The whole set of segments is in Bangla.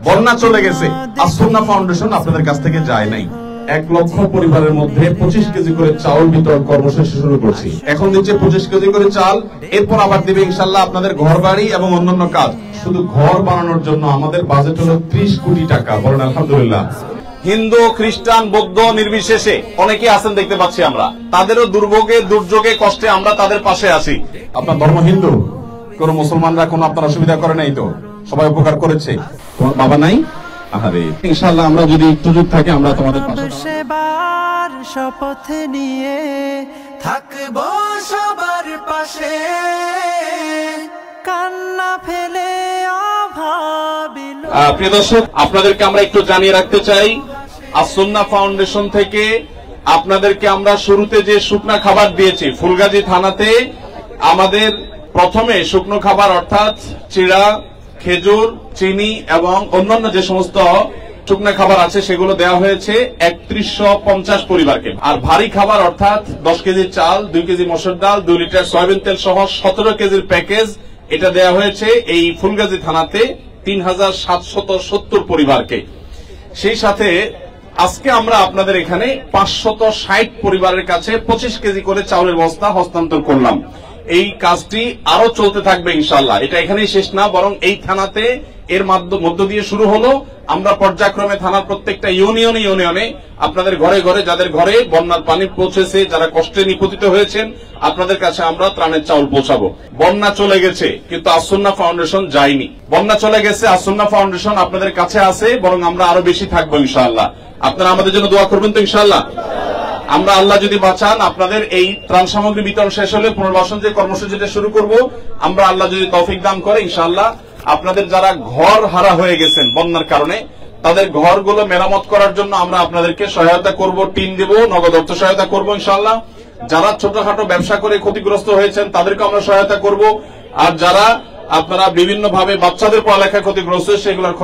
বন্যা চলে গেছে, আসুন্নাহ ফাউন্ডেশন আপনাদের কাছ থেকে যায় নাই। 1 লক্ষ পরিবারের মধ্যে 25 কেজি করে চাউল বিতরণ কর্মসূচি শুরু করছি। এখন দিচ্ছে 25 কেজি করে চাল, এরপর আবার দিবে ইনশাআল্লাহ আপনাদের ঘর বাড়ি এবং অন্যান্য কাজ। শুধু ঘর বানানোর জন্য আমাদের বাজেট হলো 30 কোটি টাকা। বলেন আলহামদুলিল্লাহ। হিন্দু, খ্রিস্টান, বৌদ্ধ নির্বিশেষে অনেকে আছেন দেখতে পাচ্ছি আমরা, তাদেরও দুর্ভোগে, দুর্যোগে, কষ্টে আমরা তাদের পাশে আছি। আপনার ধর্ম হিন্দু, কোন মুসলমানরা কোন আপনার অসুবিধা করে নাই তো? সবাই উপকার করেছে। তোমার বাবা নাই? আরে ইনশাআল্লাহ আমরা যদি সুযোগ থাকে আমরা তোমাদের পাশে সেবার শপথ নিয়ে থাকবো সবার পাশে, কান্না ফেলে অভাবিল। প্রিয় দর্শক, আপনাদেরকে আমরা একটু জানিয়ে রাখতে চাই, আসুন্নাহ ফাউন্ডেশন থেকে আপনাদেরকে আমরা শুরুতে যে শুকনা খাবার দিয়েছি, ফুলগাজী থানাতে আমাদের প্রথমে শুকনো খাবার অর্থাৎ চিড়া, খেজুর, চিনি এবং অন্যান্য যে সমস্ত শুকনা খাবার আছে সেগুলো দেওয়া হয়েছে 3150 পরিবারকে। আর ভারী খাবার অর্থাৎ 10 কেজি চাল, 2 কেজি মসুর ডাল, 2 লিটার সয়াবিন তেল সহ 17 কেজির প্যাকেজ, এটা দেওয়া হয়েছে এই ফুলগাজী থানাতে 3770 পরিবারকে। সেই সাথে আজকে আমরা আপনাদের এখানে 560 পরিবারের কাছে 25 কেজি করে চাউলের বস্তা হস্তান্তর করলাম। এই কাজটি আরো চলতে থাকবে ইনশাআল্লাহ। এটা এখানেই শেষ না, বরং এই থানাতে এর মধ্য দিয়ে শুরু হলো। আমরা পর্যায়ক্রমে থানার প্রত্যেকটা ইউনিয়নে আপনাদের ঘরে ঘরে, যাদের ঘরে বন্যার পানি পৌঁছেছে, যারা কষ্টে নিপতিত হয়েছেন, আপনাদের কাছে আমরা ত্রাণের চাউল পৌঁছাবো। বন্যা চলে গেছে কিন্তু আসুন্নাহ ফাউন্ডেশন যায়নি। বন্যা চলে গেছে, আসুন্নাহ ফাউন্ডেশন আপনাদের কাছে আছে, বরং আমরা আরো বেশি থাকবো ইনশাআল্লাহ। আপনারা আমাদের জন্য দোয়া করবেন তো ইনশাআল্লাহ। আমরা আল্লাহ যদি বাঁচান আপনাদের এই ত্রাণ সামগ্রী বিতরণ শেষ হলে পুনর্বাসন যে কর্মসূচিটা শুরু করব, আমরা আল্লাহ যদি তৌফিক দান করে ইনশাআল্লাহ আপনাদের যারা ঘর হারা হয়ে গেছেন বন্যার কারণে, তাদের ঘরগুলো মেরামত করার জন্য আমরা আপনাদেরকে সহায়তা করব, টিন দেব, নগদ অর্থ সহায়তা করব ইনশাআল্লাহ। যারা ছোটখাটো ব্যবসা করে ক্ষতিগ্রস্ত হয়েছেন তাদেরকে আমরা সহায়তা করব। আর যারা আপনারা বিভিন্ন ভাবে বাচ্চাদের পড়ালেখা ক্ষতিগ্রস্ত, সেগুলোর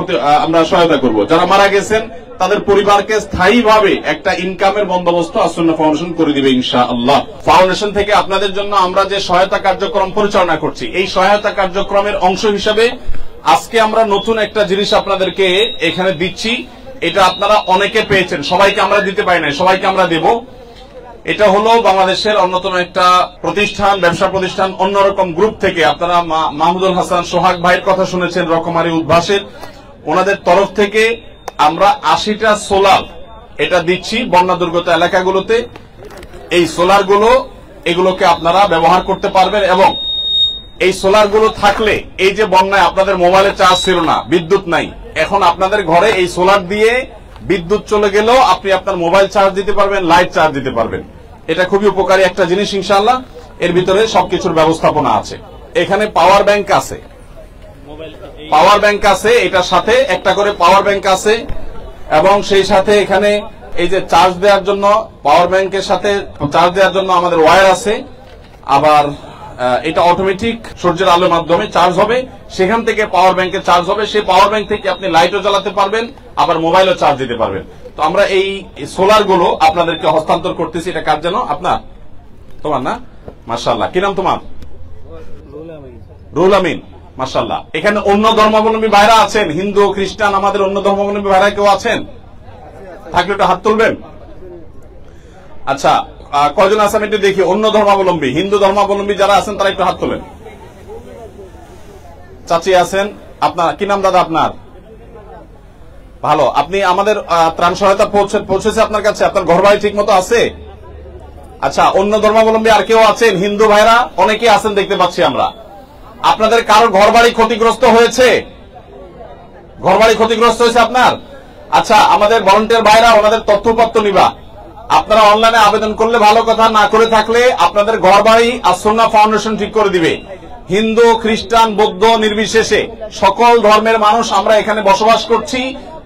আমরা সহায়তা করব। যারা মারা গেছেন তাদের পরিবারকে স্থায়ীভাবে একটা ইনকামের বন্দোবস্ত আসুন্নাহ ফাউন্ডেশন করে দিবে ইনশাআল্লাহ। ফাউন্ডেশন থেকে আপনাদের জন্য আমরা যে সহায়তা কার্যক্রম পরিচালনা করছি, এই সহায়তা কার্যক্রমের অংশ হিসাবে আজকে আমরা নতুন একটা জিনিস আপনাদেরকে এখানে দিচ্ছি। এটা আপনারা অনেকে পেয়েছেন, সবাইকে আমরা দিতে পারি না, সবাইকে আমরা দেব। এটা হলো বাংলাদেশের অন্যতম একটা প্রতিষ্ঠান, ব্যবসা প্রতিষ্ঠান, অন্যরকম গ্রুপ থেকে আপনারা মাহমুদুল হাসান সোহাগ ভাইয়ের কথা শুনেছেন, রকমারি উদ্ভাসের, ওনাদের তরফ থেকে আমরা 80টা সোলার এটা দিচ্ছি বন্যা দুর্গত এলাকাগুলোতে। এই সোলারগুলো এগুলোকে আপনারা ব্যবহার করতে পারবেন এবং এই সোলারগুলো থাকলে এই যে বন্যায় আপনাদের মোবাইলে চার্জ ছিল না, বিদ্যুৎ নাই, এখন আপনাদের ঘরে এই সোলার দিয়ে বিদ্যুৎ চলে গেলেও আপনি আপনার মোবাইল চার্জ দিতে পারবেন, লাইট চার্জ দিতে পারবেন। এটা খুবই উপকারী একটা জিনিস ইনশাআল্লাহ। এর ভিতরে সবকিছুর ব্যবস্থাপনা আছে। এখানে পাওয়ার ব্যাংক আছে, এটার সাথে একটা করে পাওয়ার ব্যাংক আছে এবং সেই সাথে এখানে এই যে চার্জ দেওয়ার জন্য, পাওয়ার ব্যাংকের সাথে চার্জ দেওয়ার জন্য আমাদের ওয়্যার আছে। আবার এটা অটোমেটিক সূর্যের আলোর মাধ্যমে চার্জ হবে, সেখান থেকে পাওয়ার ব্যাংকে চার্জ হবে, সেই পাওয়ার ব্যাংক থেকে আপনি লাইটও জ্বালাতে পারবেন, আবার মোবাইলও চার্জ দিতে পারবেন। তো আমরা এই সোলার গুলো আপনাদেরকে হস্তান্তর করতেছি। এটা কার জন্য? আপনার, তোমার না? মাশাআল্লাহ। কি নাম তোমার? রুহুল আমিন। মাশাআল্লাহ। এখানে অন্য ধর্মাবলম্বী ভাইরা আছেন, হিন্দু, খ্রিস্টান, আমাদের অন্য ধর্মাবলম্বী ভাইরা কেউ আছেন? থাকলে একটু হাত তুলবেন। আচ্ছা, কয়জন আছেন একটু দেখি? অন্য ধর্মাবলম্বী, হিন্দু ধর্মাবলম্বী যারা আছেন তারা একটু হাত তোলেন। চাচি আছেন। আপনার কি নাম দাদা আপনার? ভালো। আপনি আমাদের ত্রাণ সহায়তা পৌঁছেছে আপনার কাছে? আপনার ঘর বাড়ি ঠিক মতো আছে? আচ্ছা, অন্য ধর্মাবলম্বী আর কেউ আছেন? হিন্দু ভাইরা অনেকে আছেন দেখতে পাচ্ছি আমরা। আপনাদের কারো ঘর বাড়ি ক্ষতিগ্রস্ত হয়েছে? ঘর বাড়ি ক্ষতিগ্রস্ত হয়েছে আপনার? আচ্ছা, আমাদের ভলান্টিয়ার ভাইরা ওনাদের তথ্যপত্র নিবা। আপনারা অনলাইনে আবেদন করলে ভালো কথা, না করে থাকলে আপনাদের ঘর বাড়ি আসুন্নাহ ফাউন্ডেশন ঠিক করে দিবে। হিন্দু, খ্রিস্টান, বৌদ্ধ নির্বিশেষে সকল ধর্মের মানুষ আমরা এখানে বসবাস করছি।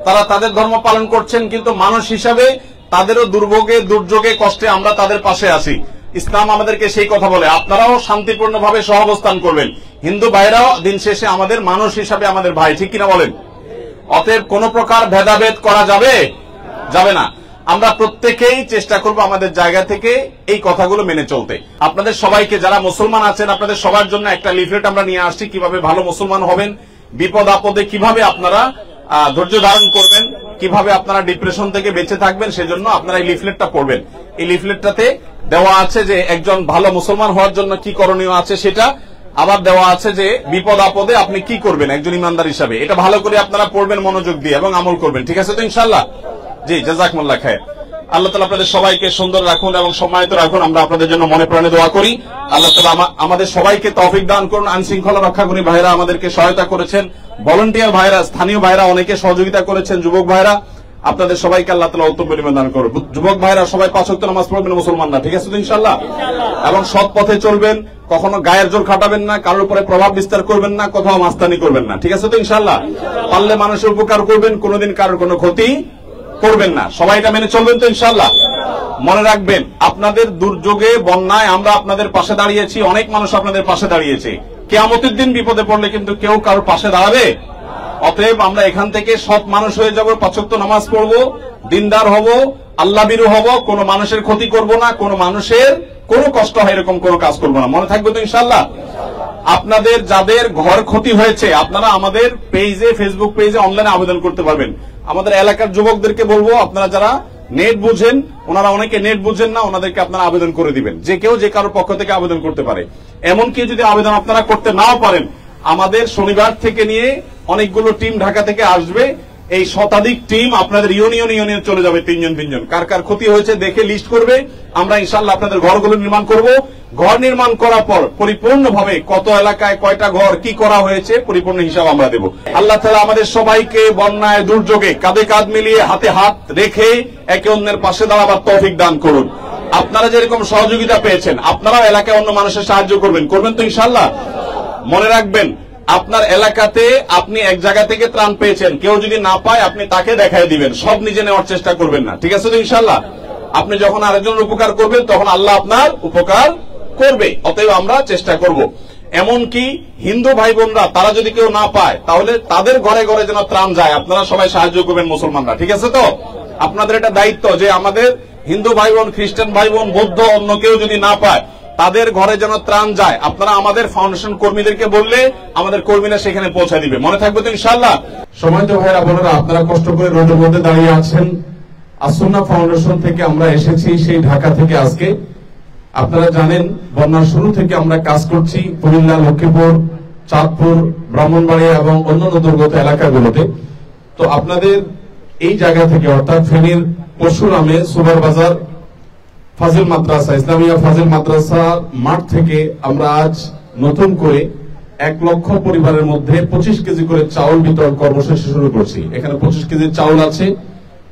তারা তাদের ধর্ম পালন করছেন, কিন্তু মানুষ হিসাবে তাদেরও দুর্ভোগে, দুর্যোগে, কষ্টে আমরা তাদের পাশে আছি। ইসলাম আমাদেরকে সেই কথা বলে, আপনারাও শান্তিপূর্ণভাবে সহাবস্থান করবেন। হিন্দু ভাইরাও দিন শেষে আমাদের মানুষ হিসাবে আমাদের ভাই, ঠিক কিনা বলেন? অতএব কোন প্রকার ভেদাভেদ করা যাবে না। আমরা প্রত্যেকেই চেষ্টা করব আমাদের জায়গা থেকে এই কথাগুলো মেনে চলতে। আপনাদের সবাইকে, যারা মুসলমান আছেন, আপনাদের সবার জন্য একটা লিফলেট আমরা নিয়ে আসছি, কিভাবে ভালো মুসলমান হবেন, বিপদ আপদে কিভাবে আপনারা ধৈর্য ধারণ করবেন, কিভাবে আপনারা ডিপ্রেশন থেকে বেঁচে থাকবেন, সেজন্য আপনারা এই লিফলেটটা পড়বেন। এই লিফলেটটাতে দেওয়া আছে যে একজন ভালো মুসলমান হওয়ার জন্য কি করণীয় আছে সেটা, আবার দেওয়া আছে যে বিপদ আপদে আপনি কি করবেন একজন ইমানদার হিসাবে। এটা ভালো করে আপনারা পড়বেন মনোযোগ দিয়ে এবং আমল করবেন। ঠিক আছে তো ইনশাআল্লাহ? জি, জাযাকুমুল্লাহ খায়ের। আল্লাহ তাআলা আপনাদের সবাইকে সুন্দর রাখুন এবং সম্মানিত রাখুন। আমরা আপনাদের জন্য মনে প্রাণে দোয়া করি। আল্লাহ তাআলা আমাদের সবাইকে তৌফিক দান করুন। আইন শৃঙ্খলা রক্ষাকারী ভাইরা আমাদেরকে সহায়তা করেছেন, ভলান্টিয়ার ভাইরা, স্থানীয় ভাইরা অনেকে সহযোগিতা করেছেন, যুবক ভাইরা, আপনাদের সবাইকে আল্লাহ তাআলা উত্তম পরিমাণ দান করুন। যুবক ভাইরা সবাই 5 ওয়াক্ত নামাজ পড়বেন মুসলমানরা। ঠিক আছে তো ইনশাআল্লাহ? এবং সৎ পথে চলবেন, কখনো গায়ের জোর খাটাবেন না, কারোর উপরে প্রভাব বিস্তার করবেন না, কোথাও মাস্তানি করবেন না। ঠিক আছে তো ইনশাআল্লাহ? পারলে মানুষের উপকার করবেন, কোনোদিন কারোর কোনো ক্ষতি করবেন না। সবাই এটা মেনে চলবেন তো ইনশাআল্লাহ? মনে রাখবেন, আপনাদের দুর্যোগে, বন্যায় আমরা আপনাদের পাশে দাঁড়িয়েছি, অনেক মানুষ আপনাদের পাশে দাঁড়িয়েছে। কিয়ামতের দিন বিপদে পড়লে কিন্তু কেউ কারোর পাশে দাঁড়াবে। অতএব আমরা এখান থেকে সৎ মানুষ হয়ে যাব, 5 ওয়াক্ত নামাজ পড়বো, দিনদার হব, আল্লাহ ভীরু হব, কোন মানুষের ক্ষতি করব না, কোন মানুষের কোনো কষ্ট হয় এরকম কোনো কাজ করব না। মনে থাকবে তো ইনশাআল্লাহ? আপনাদের যাদের ঘর ক্ষতি হয়েছে আপনারা আমাদের পেজে, ফেসবুক পেজে অনলাইনে আবেদন করতে পারবেন। আমাদের এলাকার যুবকদেরকে বলবো, আপনারা যারা নেট বুঝেন, ওনারা অনেকে নেট বুঝেন না, ওনাদেরকে আপনারা আবেদন করে দিবেন। যে কেউ যে কারোর পক্ষ থেকে আবেদন করতে পারে। এমনকি যদি আবেদন আপনারা করতে নাও পারেন, আমাদের শনিবার থেকে নিয়ে অনেকগুলো টিম ঢাকা থেকে আসবে। এই শতাধিক টিম আপনাদের ইউনিয়নে চলে যাবে, 3 জন। কার কার ক্ষতি হয়েছে দেখে লিস্ট করবে। আমরা ইনশাআল্লাহ আপনাদের ঘরগুলো নির্মাণ করব। ঘর নির্মাণ করার পর পরিপূর্ণভাবে কত এলাকায় কয়টা ঘর কি করা হয়েছে পরিপূর্ণ হিসাব আমরা দেব। আল্লাহ তাআলা আমাদের সবাইকে বন্যায়, দুর্যোগে কাঁধে কাঁধ মিলিয়ে, হাতে হাত রেখে একে অন্যের পাশে দাঁড়াবার তৌফিক দান করুন। আপনারা যেরকম সহযোগিতা পেয়েছেন, আপনারাও এলাকায় অন্য মানুষের সাহায্য করবেন তো ইনশাআল্লাহ? মনে রাখবেন, আপনার এলাকাতে আপনি এক জায়গা থেকে ত্রাণ পেয়েছেন, কেউ যদি না পায় আপনি তাকে দেখাই দিবেন, সব নিজে নেওয়ার চেষ্টা করবেন না। ঠিক আছে তো ইনশাআল্লাহ? আপনি যখন আরেকজনের উপকার করবেন তখন আল্লাহ আপনার উপকার করবে। অতএব আমরা চেষ্টা করব। এমনকি হিন্দু ভাই বোনরা, তারা যদি কেউ না পায় তাহলে তাদের ঘরে ঘরে যেন ত্রাণ যায়, আপনারা সবাই সাহায্য করবেন মুসলমানরা। ঠিক আছে তো? আপনাদের এটা দায়িত্ব যে আমাদের হিন্দু ভাই বোন, খ্রিস্টান ভাই বোন, বৌদ্ধ অন্য কেউ যদি না পায় তাদের ঘরে যেন ত্রাণ যায়। আপনারা আমাদের ফাউন্ডেশন কর্মীদেরকে বললে আমাদের কর্মীরা সেখানে পৌঁছে দিবে। মনে থাকবে তো ইনশাআল্লাহ? সম্মানিত ভাইরা বোনেরা, আপনারা কষ্ট করে রোদের মধ্যে দাঁড়িয়ে আছেন। আসুন্নাহ ফাউন্ডেশন থেকে আমরা এসেছি সেই ঢাকা থেকে আজকে। আপনারা জানেন বন্যার শুরু থেকে আমরা কাজ করছি কুমিল্লা, লক্ষ্মীপুর, চাঁদপুর, ব্রাহ্মণবাড়িয়া এবং অন্যান্য দুর্গত এলাকাগুলোতে। তো আপনাদের এই জায়গা থেকে, অর্থাৎ ফেনীর পরশুরামে সুপার বাজার ফাজিল মাদ্রাসা, ইসলামিয়া ফাজিল মাদ্রাসার মাঠ থেকে আমরা আজ নতুন করে 1 লক্ষ পরিবারের মধ্যে 25 কেজি করে চাউল বিতরণ কর্মসূচি শুরু করছি। এখানে 25 কেজি চাউল আছে,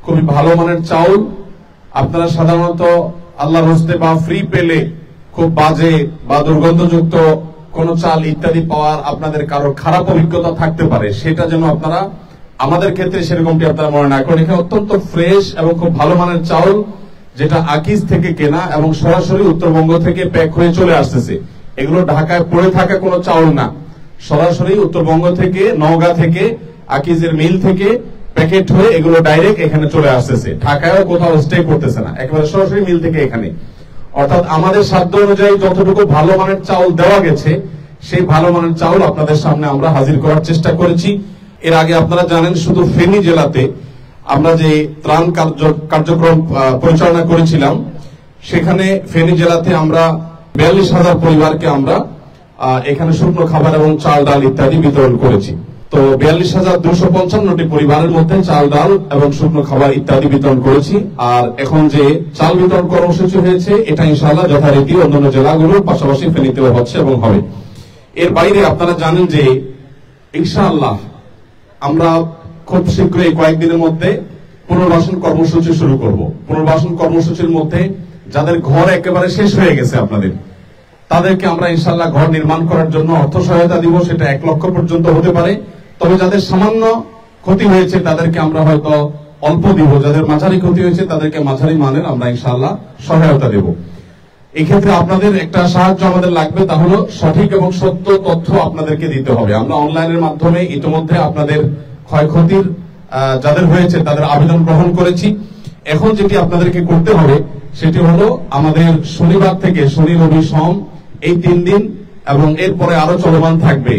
খুবই ভালো মানের চাউল। আপনারা সাধারণত আল্লাহর হস্তে বা ফ্রি পেলে খুব বাজে বা দুর্গন্ধযুক্ত কোন চাল ইত্যাদি পাওয়ার আপনাদের কারো খারাপ অভিজ্ঞতা থাকতে পারে, সেটা যেন আপনারা আমাদের ক্ষেত্রে সেরকমটি আপনারা মনে না করেন। এখানে অত্যন্ত ফ্রেশ এবং খুব ভালো মানের চাউল, যেটা আকিজ থেকে কেনা এবং সরাসরি উত্তরবঙ্গ থেকে প্যাক হয়ে চলে আসতেছে। এগুলো ঢাকায় পড়ে থাকা কোনো চাউল না, সরাসরি উত্তরবঙ্গ থেকে, নওগাঁ থেকে, আকিজের মিল থেকে প্যাকেট হয়ে এগুলো ডাইরেক্ট এখানে চলে আসতেছে। ঢাকায়ও কোথাও স্টে করতেছে না, একেবারে সরাসরি মিল থেকে এখানে। অর্থাৎ আমাদের সাধ্য অনুযায়ী যতটুকু ভালো মানের চাউল দেওয়া গেছে, সেই ভালো মানের চাউল আপনাদের সামনে আমরা হাজির করার চেষ্টা করেছি। এর আগে আপনারা জানেন শুধু ফেনী জেলাতে আমরা যে ত্রাণ কার্যক্রম পরিচালনা করেছিলাম, সেখানে ফেনী জেলাতে আমরা 42,000 পরিবারকে আমরা এখানে শুকনো খাবার এবং চাল ডাল ইত্যাদি বিতরণ করেছি। তো 42,255টি পরিবারের মধ্যে চাল ডাল এবং শুকনো খাবার ইত্যাদি বিতরণ করেছি। আর এখন যে চাল বিতরণ কর্মসূচি হয়েছে, এটা ইনশাআল্লাহ যথারীতি অন্যান্য জেলাগুলোর পাশাপাশি ফেনীতেও হচ্ছে এবং হবে। এর বাইরে আপনারা জানেন যে ইনশাআল্লাহ আমরা খুব শীঘ্রই কয়েকদিনের মধ্যে পুনর্বাসন কর্মসূচি শুরু করব। পুনর্বাসন কর্মসূচির মধ্যে যাদের ঘর একেবারে শেষ হয়ে গেছে আপনাদের, তাদেরকে আমরা ইনশাআল্লাহ ঘর নির্মাণ করার জন্য অর্থ সহায়তা দিব। সেটা 1 লক্ষ পর্যন্ত হতে পারে। তবে যাদের সামান্য ক্ষতি হয়েছে তাদেরকে আমরা হয়তো অল্প দিব, যাদের মাঝারি ক্ষতি হয়েছে তাদেরকে মাঝারি মানের আমরা ইনশাআল্লাহ সহায়তা দেব। এক্ষেত্রে আপনাদের একটা সাহায্য আমাদের লাগবে, তা হলো সঠিক এবং সত্য তথ্য আপনাদেরকে দিতে হবে। আমরা অনলাইনের মাধ্যমে ইতিমধ্যে আপনাদের ক্ষয়ক্ষতির যাদের হয়েছে তাদের আবেদন গ্রহণ করেছি। এখন যেটি আপনাদেরকে করতে হবে সেটি হলো আমাদের শনিবার থেকে শনি, রবি, সোম এই 3 দিন এবং এরপরে আরো চলমান থাকবে।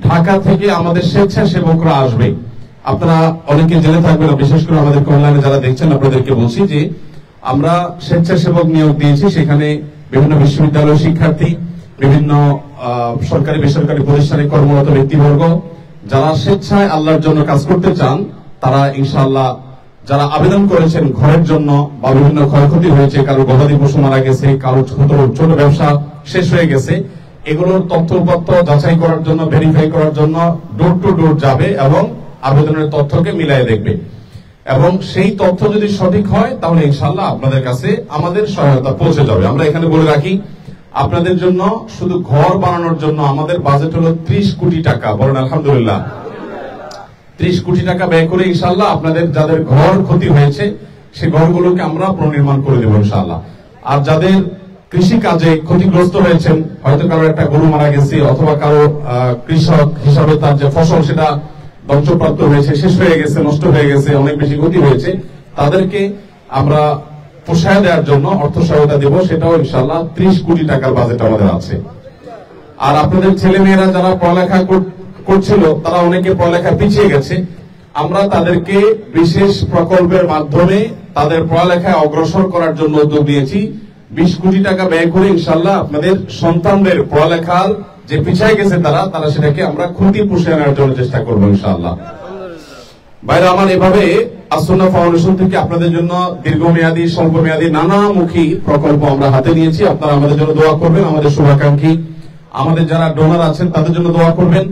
ঢাকা থেকে আমাদের স্বেচ্ছাসেবকরা আসবে। আপনারা অনেকে জেনে থাকবেন, বিশেষ করে আমাদেরকে অনলাইনে যারা দেখছেন আপনাদেরকে বলছি যে আমরা স্বেচ্ছাসেবক নিয়োগ দিয়েছি। সেখানে বিভিন্ন বিশ্ববিদ্যালয়ের শিক্ষার্থী, বিভিন্ন সরকারি বেসরকারি প্রতিষ্ঠানে কর্মরত ব্যক্তিবর্গ যারা স্বেচ্ছায় আল্লাহর জন্য কাজ করতে চান, তারা ইনশাআল্লাহ যারা আবেদন করেছেন ঘরের জন্য বা বিভিন্ন ক্ষয়ক্ষতি হয়েছে, কারো গবাদি পশু মারা গেছে, কারো ছোট ব্যবসা শেষ হয়ে গেছে, এগুলোর তথ্যপত্র যাচাই করার জন্য, ভেরিফাই করার জন্য ডোর টু ডোর যাবে এবং আবেদনের তথ্যকে মিলাই দেখবে। এবং সেই তথ্য যদি সঠিক হয় তাহলে ইনশাআল্লাহ আপনাদের কাছে আমাদের সহায়তা পৌঁছে যাবে। আমরা এখানে বলে রাখি, আপনাদের জন্য শুধু ঘর বানানোর জন্য আমাদের বাজেট হলো 30 কোটি টাকা। বলেন আলহামদুলিল্লাহ। 30 কোটি টাকা ব্যয় করে ইনশাআল্লাহ আপনাদের যাদের ঘর ক্ষতি হয়েছে সেই ঘরগুলোকে আমরা পুনর্নির্মাণ করে দেবো ইনশাআল্লাহ। আর যাদের কৃষি কাজে ক্ষতিগ্রস্ত হয়েছেন, হয়তো কারো একটা গরু মারা গেছে অথবা কারো কৃষক হিসাবে তার যে ফসল সেটা ধ্বংসপ্রাপ্ত হয়েছে, শেষ হয়ে গেছে, নষ্ট হয়ে গেছে, অনেক বেশি ক্ষতি হয়েছে, তাদেরকে আমরা পোষায় দেওয়ার জন্য অর্থ সহায়তা দেব। সেটাও ইনশাআল্লাহ 30 কোটি টাকার বাজেট আমাদের আছে। আর আপনাদের ছেলে মেয়েরা যারা পড়ালেখা করছিল তারা অনেকে পড়ালেখা পিছিয়ে গেছে, আমরা তাদেরকে বিশেষ প্রকল্পের মাধ্যমে তাদের পড়ালেখায় অগ্রসর করার জন্য উদ্যোগ নিয়েছি। 20 কোটি টাকা ব্যয় করে ইনশাআল্লাহ আপনাদের সন্তানদের পড়ালেখার যে পিছিয়ে গেছে তারা সেটাকে আমরা খুঁটি পুষে আনার জন্য চেষ্টা করবো ইনশাআল্লাহ। ভাইরা আমার, এভাবে আসুন্নাহ ফাউন্ডেশন থেকে আপনাদের জন্য দীর্ঘমেয়াদী, স্বল্পমেয়াদী নানামুখী প্রকল্প আমরা হাতে নিয়েছি। আপনারা আমাদের জন্য দোয়া করবেন, আমাদের শুভাকাঙ্ক্ষী, আমাদের যারা ডোনার আছেন তাদের জন্য দোয়া করবেন।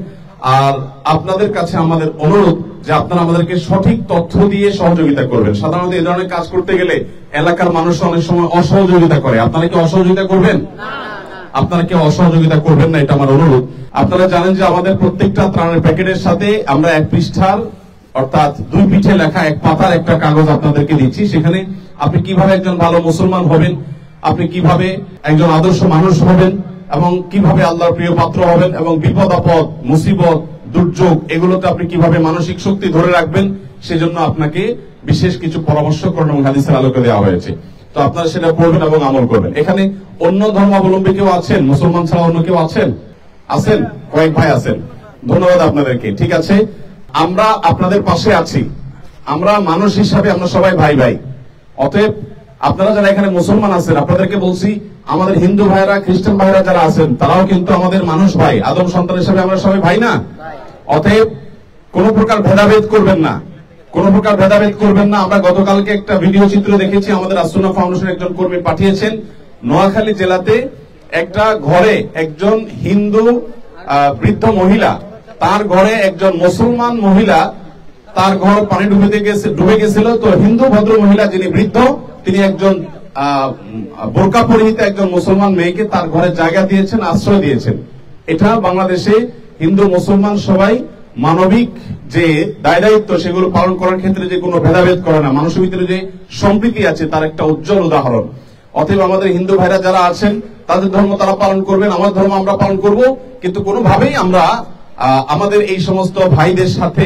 আর আপনাদের কাছে আমাদের অনুরোধ যে আপনারা আমাদেরকে সঠিক তথ্য দিয়ে সহযোগিতা করবেন। সাধারণত এই ধরনের কাজ করতে গেলে এলাকার মানুষ অনেক সময় অসহযোগিতা করে। আপনারা কি অসহযোগিতা করবেন? আপনারা কেউ অসহযোগিতা করবেন না, এটা আমার অনুরোধ। আপনারা জানেন যে আমাদের প্রত্যেকটা ত্রাণের প্যাকেটের সাথে আমরা 1 পৃষ্ঠার অর্থাৎ 2 পিঠে লেখা 1 পাতার একটা কাগজ আপনাদেরকে দিচ্ছি। সেখানে আপনি কিভাবে একজন ভালো মুসলমান হবেন, আপনি কিভাবে একজন আদর্শ মানুষ হবেন এবং কিভাবে আল্লাহর প্রিয় পাত্র হবেন এবং বিপদ আপদ, মুসিবত, দুর্যোগ এগুলোতে আপনি কিভাবে মানসিক শক্তি ধরে রাখবেন, সেজন্য আপনাকে বিশেষ কিছু পরামর্শ কোরআন এবং হাদিসের আলোকে দেওয়া হয়েছে। তো আপনারা সেটা পড়বেন এবং আমল করবেন। এখানে অন্য ধর্মাবলম্বী কেউ আছেন? মুসলমান ছাড়া অন্য কেউ আছেন? কয়েক ভাই আছেন, ধন্যবাদ আপনাদেরকে। ঠিক আছে, আমরা আপনাদের পাশে আছি। আমরা মানুষ হিসাবে আমরা সবাই ভাই ভাই। অতএব আপনারা যারা এখানে মুসলমান আছেন, আপনাদেরকে বলছি, আমাদের হিন্দু ভাইরা, খ্রিস্টান ভাইরা যারা আছেন তারাও কিন্তু আমাদের মানুষ ভাই, আদম সন্তান হিসাবে আমরা সবাই ভাই না? অতএব কোন প্রকার ভেদাভেদ করবেন না, কোন প্রকার ভেদাভেদ করবেন না। আমরা গতকালকে একটা ভিডিও চিত্র দেখেছি, আমাদের আসুন্নাহ ফাউন্ডেশন একজন কর্মী পাঠিয়েছেন। নোয়াখালী জেলাতে একটা ঘরে একজন হিন্দু বৃদ্ধ মহিলা, তার ঘরে একজন মুসলমান মহিলা, তার ঘর পানি ডুবে গেছিল। তো হিন্দু ভদ্র মহিলা যিনি বৃদ্ধ, তিনি একজন বোরকা পরিহিত একজন মুসলমান মেয়েকে তার ঘরে জায়গা দিয়েছেন, আশ্রয় দিয়েছেন। এটা বাংলাদেশে হিন্দু মুসলমান সবাই মানবিক যে দায় দায়িত্ব সেগুলো পালন করার ক্ষেত্রে যে কোনো ভেদাভেদ করে না, মানুষের ভিতরে যে সম্প্রীতি আছে তার একটা উজ্জ্বল উদাহরণ। অতএব আমাদের হিন্দু ভাইরা যারা আছেন তাদের ধর্ম তারা পালন করবেন, আমাদের ধর্ম আমরা পালন করব, কিন্তু কোনোভাবেই আমরা আমাদের এই সমস্ত ভাইদের সাথে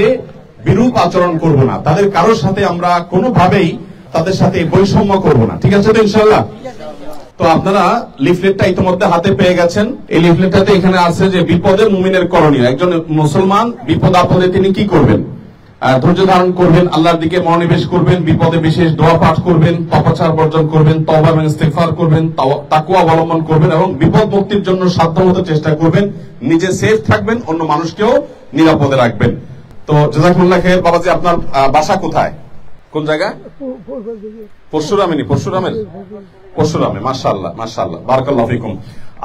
বিরূপ আচরণ করব না, তাদের কারোর সাথে আমরা কোনোভাবেই তাদের সাথে বৈষম্য করব না। ঠিক আছে তো ইনশাআল্লাহ? তো আপনারা লিফলেটটা ইতিমধ্যে হাতে পেয়ে গেছেন। এই লিফলেটটাতে এখানে আছে যে বিপদে মুমিনের করণীয়। একজন মুসলমান বিপদ আপদে তিনি কি করবেন? ধৈর্য ধারণ করবেন, আল্লাহর দিকে মনোনিবেশ করবেন, বিপদে বিশেষ দোয়া পাঠ করবেন, পাপাচার বর্জন করবেন, তওবা এবং ইস্তিগফার করবেন, তাকওয়া অবলম্বন করবেন এবং বিপদ মুক্তির জন্য সাধ্যমতো চেষ্টা করবেন। নিজে সেফ থাকবেন, অন্য মানুষকেও নিরাপদে রাখবেন। তো জাযাকুমুল্লাহ খাইর। বাবাজি, আপনার বাসা কোথায়, কোন জায়গা? পরশুরামে। মাশাআল্লাহ, মাশাআল্লাহ, বারাকাল্লাহু ফিকুম।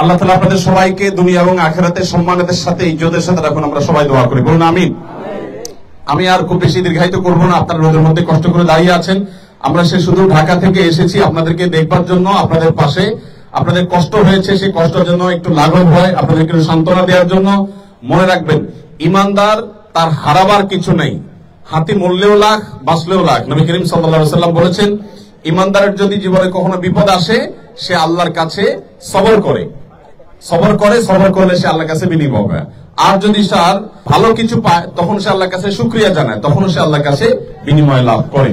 আল্লাহ তাআলা আপনাদের সবাইকে দুনিয়া এবং আখিরাতে সম্মানের সাথে, ইজ্জতের সাথে রাখুন। আমরা সবাই দোয়া করি, বলুন আমিন। আমি আর খুব বেশি দীর্ঘায়িত করব না, আপনারা রোদের মধ্যে কষ্ট করে দাঁড়িয়ে আছেন। আমরা সে শুধু ঢাকা থেকে এসেছি আপনাদেরকে দেখবার জন্য, আপনাদের পাশে। আপনাদের কষ্ট হয়েছে, সেই কষ্টের জন্য একটু লাঘব হয়, আপনাদেরকে সান্ত্বনা দেওয়ার জন্য। মনে রাখবেন, ইমানদার তার হারাবার কিছু নেই, হাতি মরলেও লাখ, বাঁচলেও লাখ। নবী করিম সাল্লাল্লাহু আলাইহি ওয়াসাল্লাম বলেছেন, ইমানদারের যদি জীবনে কখনো বিপদ আসে, সে আল্লাহর কাছে সবর করলে সে আল্লাহর কাছে বিনিময় হবে। আর যদি তার ভালো কিছু পায় তখন সে আল্লাহর কাছে শুকরিয়া জানায়, তখন সে আল্লাহর কাছে বিনিময় লাভ করে।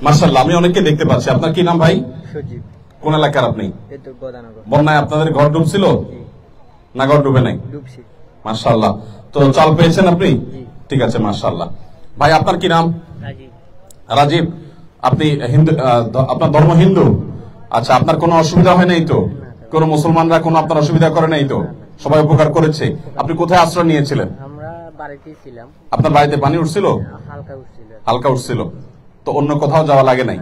মাশাআল্লাহ, আমি অনেককে দেখতে পাচ্ছি। আপনার কি নাম ভাই? সজীব। কোন এলাকার আপনি? বন্যায় আপনাদের ঘর ডুবছিল না? ঘর ডুবে নাই? মাশাআল্লাহ। তো চাল পেয়েছেন আপনি? ঠিক আছে, মাশাআল্লাহ। ভাই আপনার কি নাম? রাজীব। রাজীব, আপনি হিন্দু, আপনার ধর্ম হিন্দু? আচ্ছা, আপনার কোনো অসুবিধা হয় নাই তো? কোন মুসলমানরা কোনো আপনার অসুবিধা করে নাই তো? সবাই উপকার করেছে। আপনি কোথায় আশ্রয় নিয়েছিলেন? আমরা বাড়িতেই ছিলাম। আপনার বাড়িতে পানি উঠছিল? হালকা উঠছিল। হালকা উঠছিল, তো অন্য কোথাও যাওয়া লাগে নাই?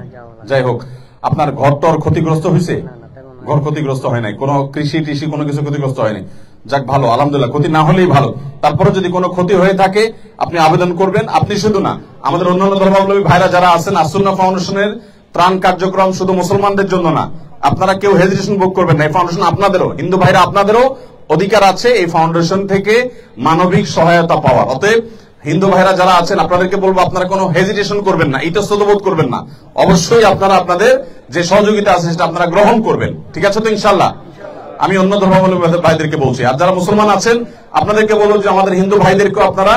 যাই হোক, আপনার ঘর টর ক্ষতিগ্রস্ত হয়েছে? ঘর ক্ষতিগ্রস্ত হয় নাই, কোনো কৃষি টিষি কোনো কিছু ক্ষতিগ্রস্ত হয়নি। যাক, ভালো, আলহামদুলিল্লাহ। ক্ষতি না হলেই ভালো। তারপরে যদি কোনো ক্ষতি হয়ে থাকে আপনি আবেদন করবেন। আপনি শুধু না, আমাদের অন্যান্য ধর্মাবলম্বী ভাইরা যারা আছেন, আসুন্নাহ ফাউন্ডেশনের ত্রাণ কার্যক্রম শুধু মুসলমানদের জন্য না। আপনারা কেউ হেজিটেশন বুক করবেন না। এই ফাউন্ডেশন আপনাদেরও, হিন্দু ভাইরা আপনাদেরও অধিকার আছে এই ফাউন্ডেশন থেকে মানবিক সহায়তা পাওয়ার। অতএব হিন্দু ভাইরা যারা আছেন আপনাদেরকে বলবো, আপনারা কোনো হেজিটেশন করবেন না, ইতস্তত করবেন না। অবশ্যই আপনারা আপনাদের যে সহযোগিতা আছে সেটা আপনারা গ্রহণ করবেন। ঠিক আছে তো ইনশাআল্লাহ? আমি অন্য ধর্মাবলম্বী ভাইদেরকে বলছি, আর যারা মুসলমান আছেন আপনাদেরকে বলবো যে আমাদের হিন্দু ভাইদেরকে আপনারা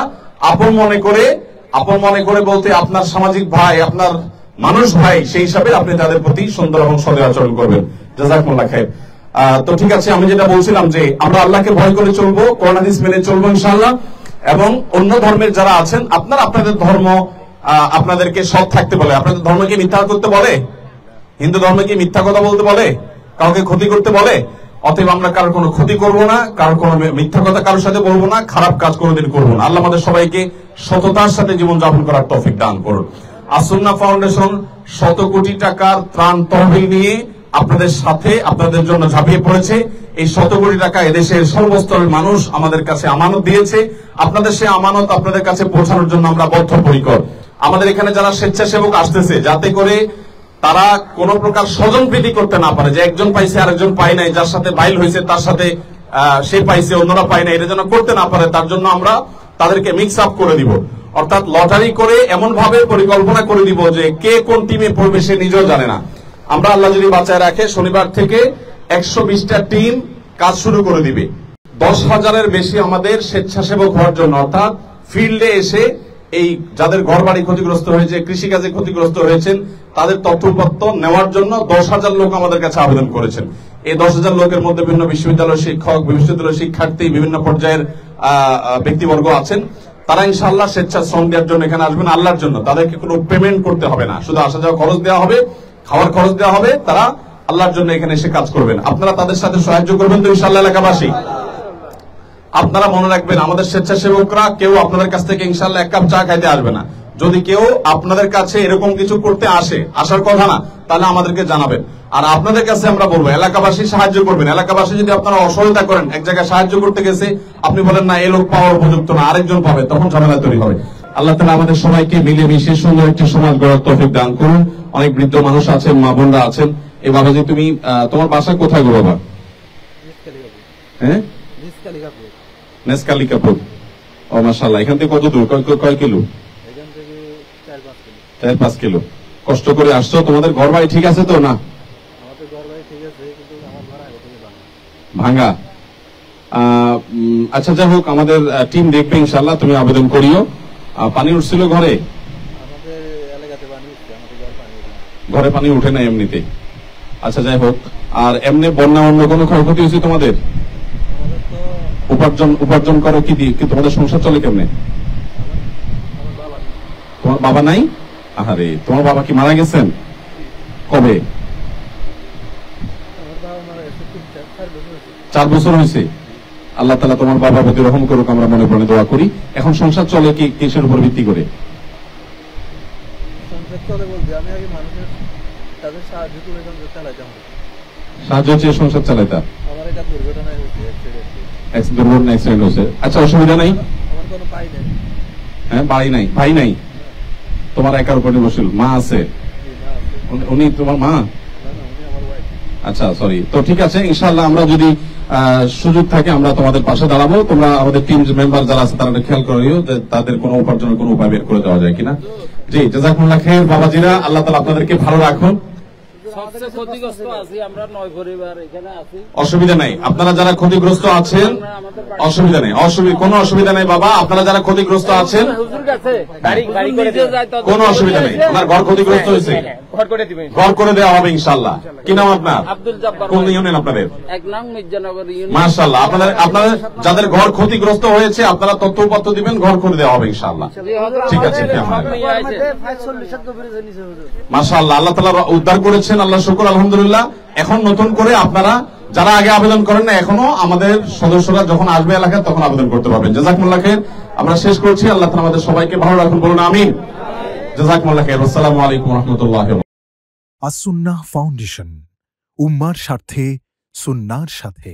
আপন মনে করে বলতে আপনার সামাজিক ভাই, আপনার মানুষ ভাই, সেই হিসাবে আপনি তাদের প্রতি সুন্দর এবং সদয় আচরণ করবেন। জাযাকুমুল্লাহ খাইর। তো ঠিক আছে, আমি যেটা বলছিলাম যে আমরা আল্লাহকে ভয় করে চলবো, কোরআন হাদিস মেনে চলবো ইনশাআল্লাহ। এবং অন্য ধর্মের যারা আছেন আপনারা আপনাদের ধর্ম আপনাদেরকে সৎ থাকতে বলে। আপনাদের ধর্মকে মিথ্যা করতে বলে? হিন্দু ধর্মকে মিথ্যা কথা বলতে বলে? কাউকে ক্ষতি করতে বলে? অতএব আমরা কারোর কোনো ক্ষতি করব না, কারোর কোনো মিথ্যা কথা কারোর সাথে বলবো না, খারাপ কাজ কোনোদিন করবো না। আল্লাহ আমাদের সবাইকে সততার সাথে জীবন যাপন করার তৌফিক দান করুন। আসুন্নাহ ফাউন্ডেশন 100 কোটি টাকার ত্রাণ তহবিল নিয়ে আপনাদের সাথে আপনাদের জন্য ঝাঁপিয়ে পড়েছে। এই 100 কোটি টাকা এদেশের সর্বস্তরের মানুষ আমাদের কাছে আমানত দিয়েছে। আপনাদের সে আমানত আপনাদের কাছে পৌঁছানোর জন্য আমরা বদ্ধপরিকর। আমাদের এখানে যারা স্বেচ্ছাসেবক আসতেছে, যাতে করে তারা কোন প্রকার স্বজন প্রীতি করতে না পারে, যে একজন পাইছে আরেকজন পায় নাই, যার সাথে বাইল হয়েছে তার সাথে সে পাইছে অন্যরা পায় না, এটা যেন করতে না পারে, তার জন্য আমরা তাদেরকে মিক্স আপ করে দিব। অর্থাৎ লটারি করে এমন ভাবে পরিকল্পনা করে দিব যে কে কোন টিমে পড়বে সে নিজেও জানে না। আমরা আল্লাহ যদি বাঁচায় রাখে শনিবার থেকে 120টা টিম কাজ শুরু করে দিবে। 10,000-এর বেশি আমাদের স্বেচ্ছাসেবক হওয়ার জন্য, অর্থাৎ ফিল্ডে এসে এই যাদের ঘর বাড়ি ক্ষতিগ্রস্ত হয়েছে, কৃষিকাজে ক্ষতিগ্রস্ত হয়েছেন, তাদের তথ্যপত্র নেওয়ার জন্য 10,000 লোক আমাদের কাছে আবেদন করেছেন। এই 10,000 লোকের মধ্যে বিভিন্ন বিশ্ববিদ্যালয়ের শিক্ষক, বিশ্ববিদ্যালয়ের শিক্ষার্থী, বিভিন্ন পর্যায়ের ব্যক্তিবর্গ আছেন। তারা ইনশাআল্লাহ স্বেচ্ছাশ্রম দেওয়ার জন্য এখানে আসবেন আল্লাহর জন্য। তাদেরকে কোনো পেমেন্ট করতে হবে না, শুধু আসা যাওয়া খরচ দেওয়া হবে, খাওয়ার খরচ দেওয়া হবে। তারা আল্লাহর জন্য এখানে এসে কাজ করবেন। আপনারা তাদের সাথে সাহায্য করবেন তো ইনশাআল্লাহ এলাকাবাসী? আপনারা মনে রাখবেন, আমাদের স্বেচ্ছাসেবকরা কেউ আপনাদের কাছ থেকে ইনশাআল্লাহ 1 কাপ চা খাইতে আসবে না। যদি কেউ আপনাদের কাছে এরকম কিছু করতে আসার কথা না, তাহলে আমাদেরকে জানাবেন। আর আপনাদের কাছে আমরা বলবো এলাকাবাসী সাহায্য করবেন। এলাকাবাসী যদি আপনারা অসহায়তা করেন, এক জায়গায় সাহায্য করতে গেছে আপনি বলেন না এ লোক পাওয়ার উপযুক্ত না, আরেকজন পাবে, তখন ঝামেলা তৈরি হবে। আল্লাহ তাআলা আমাদের সবাইকে মিলেমিশে সুন্দর একটি সমাজ গড়ার তৌফিক দান করুন। অনেক বৃদ্ধ মানুষ আছেন, মা বোনরা আছেন। এই বাবাজি, তুমি তোমার বাসা কোথায় গো বাবা? হ্যাঁ, নেসকালিকাপুর। ও মাশাআল্লাহ, এখান থেকে কত দূর? কয় কিলো? 4-5 কিলো। কষ্ট করে আসছো। তোমাদের ঘর বাড়ি ঠিক আছে তো? না, ভাঙা। আচ্ছা, যাই হোক, আমাদের টিম দেখবে ইনশাআল্লাহ। তুমি আবেদন করিও। পানি উঠছিল ঘরে? ঘরে পানি উঠে না এমনিতে? আচ্ছা, যাই হোক। আর এমনি বন্যা অন্য কোনো ক্ষয়ক্ষতি হয়েছে তোমাদের? উপার্জন করো কি দিয়ে? তোমাদের সংসার চলে কেমনে? তোমার বাবা নাই? আরে, তোমার বাবা কি মারা গেছেন? কবে? 4 বছর হয়েছে। আল্লাহ তাআলা তোমার বাবার প্রতি রহম করুক, আমরা মনে প্রাণে দোয়া করি। এখন সংসার চলে কি কিসের উপর ভিত্তি করে? সাহায্য চেয়ে সংসার চালাইতা? দুর্ঘটনা, অ্যাক্সিডেন্ট হয়েছে। আচ্ছা, অসুবিধা নাই? হ্যাঁ, বাড়ি নাই, ভাই নাই, তোমার একার উপর নির্ভরশীল। মা আছে? উনি তোমার মা? আচ্ছা, সরি। তো ঠিক আছে, ইনশাআল্লাহ আমরা যদি সুযোগ থাকে আমরা তোমাদের পাশে দাঁড়াবো। তোমরা আমাদের টিম মেম্বার যারা আছে তারা খেয়াল করিও যে তাদের কোনো উপার্জনের কোনো উপায় বের করে দেওয়া যায় কিনা। জি, জাযাকুমুল্লাহ খাইর। বাবাজিরা, আল্লাহ তাআলা আপনাদেরকে ভালো রাখুন। সবচেয়ে ক্ষতিগ্রস্ত আছি আমরা 9 পরিবার এখানে আছি। অসুবিধা নেই, আপনারা যারা ক্ষতিগ্রস্ত আছেন অসুবিধা নেই, কোনো অসুবিধা নেই বাবা। আপনারা যারা ক্ষতিগ্রস্ত আছেন হুজুর কাছে গাড়ি করে যায় তো কোনো অসুবিধা নেই। আপনার ঘর ক্ষতিগ্রস্ত হয়েছে, ঘর করে দিবেন, ঘর করে দেওয়া হবে ইনশাআল্লাহ। কি নাম আপনার? আব্দুল জব্বার। কোন ইউনিয়ন আপনাদের? এক নং মির্জানগর ইউনিয়ন। মাশাআল্লাহ, আপনাদের যাদের ঘর ক্ষতিগ্রস্ত হয়েছে আপনারা তথ্যপত্র দিবেন, ঘর করে দেওয়া হবে ইনশাআল্লাহ। ঠিক আছে, মাশাআল্লাহ, আল্লাহ তাআলা উদ্ধার করেছেন, আল্লাহ শুকর আলহামদুলিল্লাহ। এখন নতুন করে আপনারা যারা আগে আবেদন করেন না, এখনো আমাদের সদস্যরা যখন আসবে এলাকায় তখন আবেদন করতে পারবেন। জাযাকুমুল্লাহ খাইর। আমরা শেষ করছি, আল্লাহ তাআলা আমাদের সবাইকে ভালো রাখুন, বলুন আমিন। জাযাকুমুল্লাহ খাইর। আসসালামু আলাইকুম ওয়া রাহমাতুল্লাহি। আস-সুন্নাহ ফাউন্ডেশন, উম্মার স্বার্থে সুন্নাহর সাথে।